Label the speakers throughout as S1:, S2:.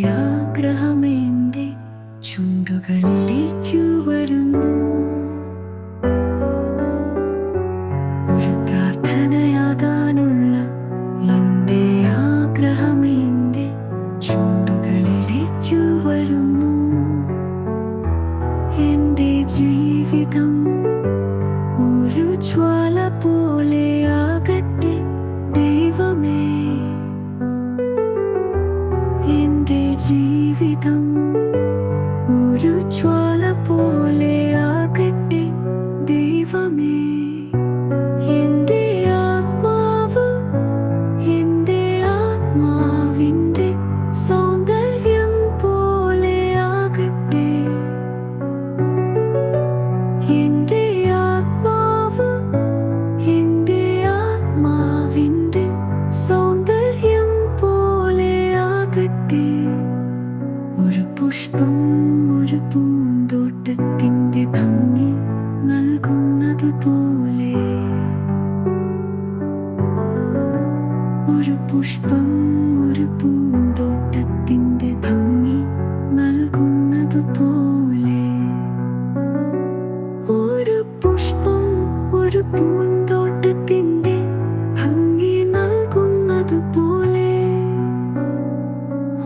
S1: ആഗ്രഹമെന്റെ ചുണ്ടുകളിലേക്കു വരുന്നു. ഒരു പ്രാർത്ഥനയാകാനുള്ള എന്റെ ആഗ്രഹമെന്റെ ചുണ്ടുകളിലേക്കു വരുന്നു. എന്റെ ജീവിതം ഒരു ജ്വാല പോലെയാകട്ടെ ദൈവമേ. എന്റെ ജീവിതം ഒരു ജ്വാല പോലെയാകട്ടെ ദൈവമേ. എന്റെ ആത്മാവിന്റെ സൗന്ദര്യം പോലെയാകട്ടെ. എന്റെ ആത്മാവിന്റെ സൗന്ദര്യം പോലെയാകട്ടെ. ഒരു പുഷ്പം ഒരു പൂന്തോട്ടത്തിന്റെ ഭംഗി നൽകുന്നതുപോലെ. ഒരു പുഷ്പം ഒരു പൂന്തോട്ടത്തിന്റെ ഭംഗി നൽകുന്നതുപോലെ. ഒരു പുഷ്പം ഒരു പൂന്തോട്ടത്തിന്റെ ഭംഗി നൽകുന്നതുപോലെ.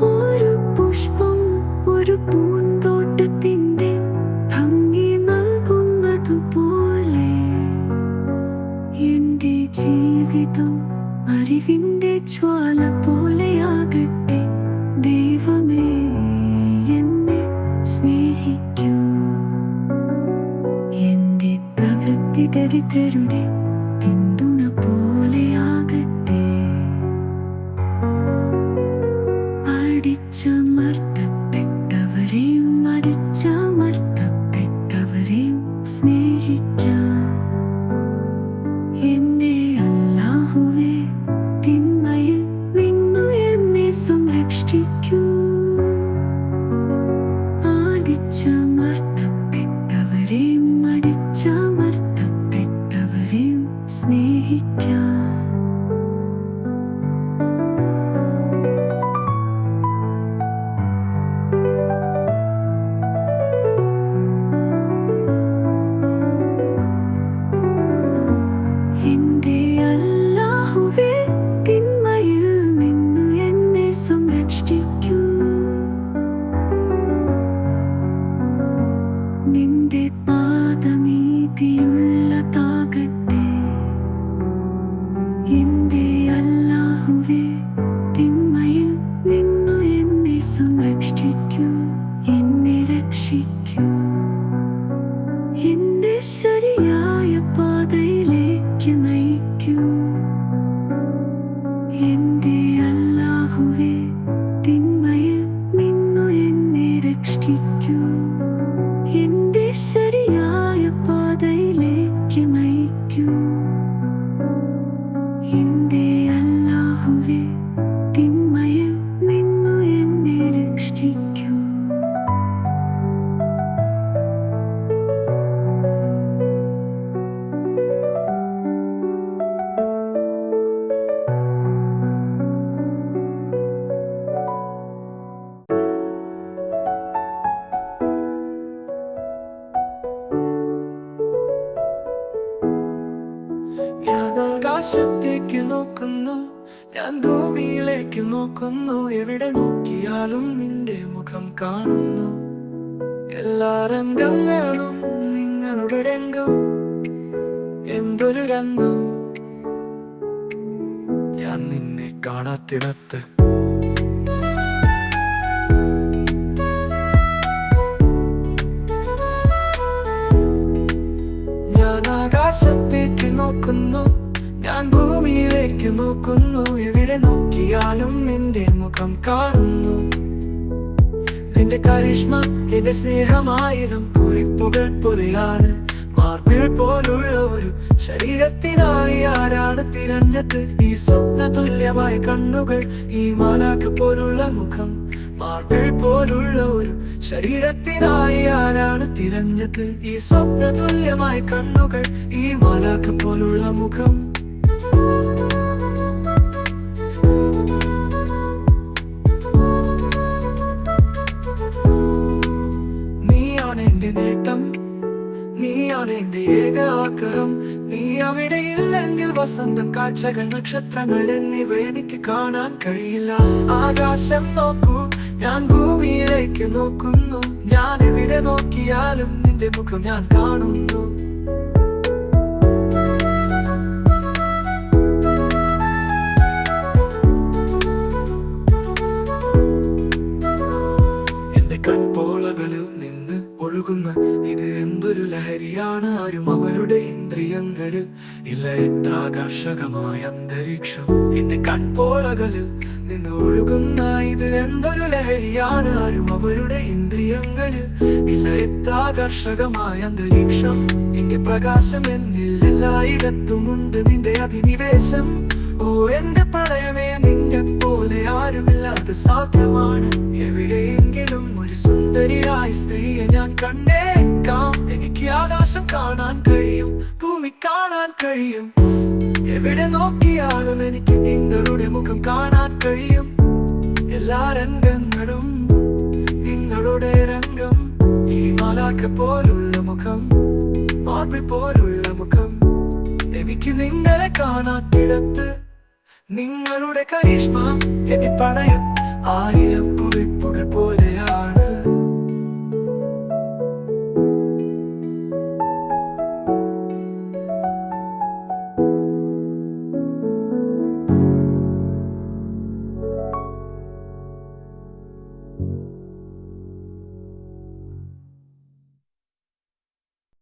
S1: ഒരു പുഷ്പം ഒരു പൂന്തോട്ടത്തിന്റെ ഭംഗി നൽകുന്നതുപോലെ. എന്റെ ജീവിതം അറിവിന്റെ ജ്വാല പോലെയാകട്ടെ ദൈവമേ. എന്നെ സ്നേഹിക്കൂ. എന്റെ പ്രവൃത്തി ദരിദ്രരുടെ പിന്തുണ പോലെയാകട്ടെ. അടിച്ചമർത്തപ്പെട്ടവരെയും സ്നേഹിക്കാം. എന്റെ അല്ലാഹുവേ, തിന്മയിൽ നിന്നു എന്നെ സംരക്ഷിക്കൂ. അടിച്ചമർത്തപ്പെട്ടവരെയും സ്നേഹിക്കാം. എന്റെ അല്ലാഹുവേ, തിന്മയിൽ നിന്നു എന്നെ സംരക്ഷിക്കൂ. നിന്റെ പാത നീതിയുള്ളതാകട്ടെ. എന്റെ അല്ലാഹുവേ, തിന്മയിൽ നിന്നു എന്നെ സംരക്ഷിക്കൂ. എന്നെ രക്ഷിക്കൂ. എന്റെ ശരിയായ പാതയിലേക്ക് നയിക്കൂ. എന്റെ അല്ലാഹുവേ, തിന്മയിൽ നിന്നു എന്നെ രക്ഷിക്കൂ. എന്റെ ശരിയായ പാതയിലേക്ക് നയിക്കൂ. എന്റെ അല്ലാഹുവേ, തിന്മയിൽ നിന്നു എന്നെ രക്ഷിക്കൂ. ഞാൻ ആകാശത്തേക്ക് നോക്കുന്നു, ഞാൻ ഭൂമിയിലേക്ക് നോക്കുന്നു. എവിടെ നോക്കിയാലും നിന്റെ മുഖം കാണുന്നു. എല്ലാ രംഗങ്ങളും നിങ്ങളുടെ രംഗം. എന്തൊരു രംഗം. ഞാൻ നിന്നെ കാണാത്തിടത്ത് ഞാൻ ആകാശത്തേക്ക് നോക്കുന്നു, ഞാൻ ഭൂമിയിലേക്ക് നോക്കുന്നു. എവിടെ നോക്കിയാലും നിന്റെ മുഖം കാണുന്നു. നിന്റെ കരിഷ്മ എന്റെ സ്നേഹമായിരം കുറിപ്പുകൾ പോലെയാണ്. മാർബിൾ പോലുള്ള ഒരു ശരീരത്തിനായി ആരാണ് തിരഞ്ഞത്? ഈ സ്വപ്ന തുല്യമായ കണ്ണുകൾ, ഈ മാലാഖ പോലുള്ള മുഖം. മാർബിൾ പോലുള്ള ഒരു ശരീരത്തിനായി ആരാണ് തിരഞ്ഞത്? ഈ സ്വപ്ന തുല്യമായ കണ്ണുകൾ, ഈ മാലാഖ പോലുള്ള മുഖം. ഏക ആഗ്രഹം. നീ അവിടെ ഇല്ലെങ്കിൽ വസന്തം, കാഴ്ചകൾ, നക്ഷത്രങ്ങൾ എന്നിവ എനിക്ക് കാണാൻ കഴിയില്ല. ആകാശം നോക്കൂ, ഞാൻ ഭൂമിയിലേക്ക് നോക്കുന്നു. ഞാൻ എവിടെ നോക്കിയാലും നിന്റെ മുഖം ഞാൻ കാണുന്നു. കൺപോളകളിൽ നിന്ന് ഒഴുകുന്ന ഇത് എന്തൊരു ലഹരിയാണ്. ആരും അവരുടെ ഇന്ദ്രിയങ്ങളിൽ ഇല്ല. എത്ര ആകർഷകമായ അന്തരീക്ഷം. എന്റെ കൺപോളകളിൽ നിന്ന് ഒഴുകുന്ന ഇത് എന്തൊരു ലഹരിയാണ്. ആരും അവരുടെ ഇന്ദ്രിയങ്ങളിൽ ഇല്ല. എത്ര ആകർഷകമായ അന്തരീക്ഷം. എന്റെ പ്രകാശം എന്നിൽ എല്ലായിടത്തുമുണ്ട്. നിന്റെ അഭിനിവേശം, ഓ എന്റെ പ്രളയമേ, നിന്റെ പോലെ ആരുമില്ലാത്ത സാധ്യമാണ്. എവിടെയെങ്കിലും ഒരു സുന്ദരിയായ സ്ത്രീയെ ഞാൻ കണ്ടേക്കാം. എനിക്ക് ആകാശം കാണാൻ കഴിയും, ഭൂമി കാണാൻ കഴിയും. എവിടെ നോക്കിയാലും എനിക്ക് നിങ്ങളുടെ മുഖം കാണാൻ കഴിയും. എല്ലാ രംഗങ്ങളും നിങ്ങളുടെ രംഗം. ഈ മാലാഖ പോലുള്ള മുഖം, മാർബിൾ പോലുള്ള മുഖം. എനിക്ക് നിങ്ങളെ കാണാത്തിടത്ത് നിങ്ങളുടെ കരിഷ്മ, എന്റെ പ്രണയം 1000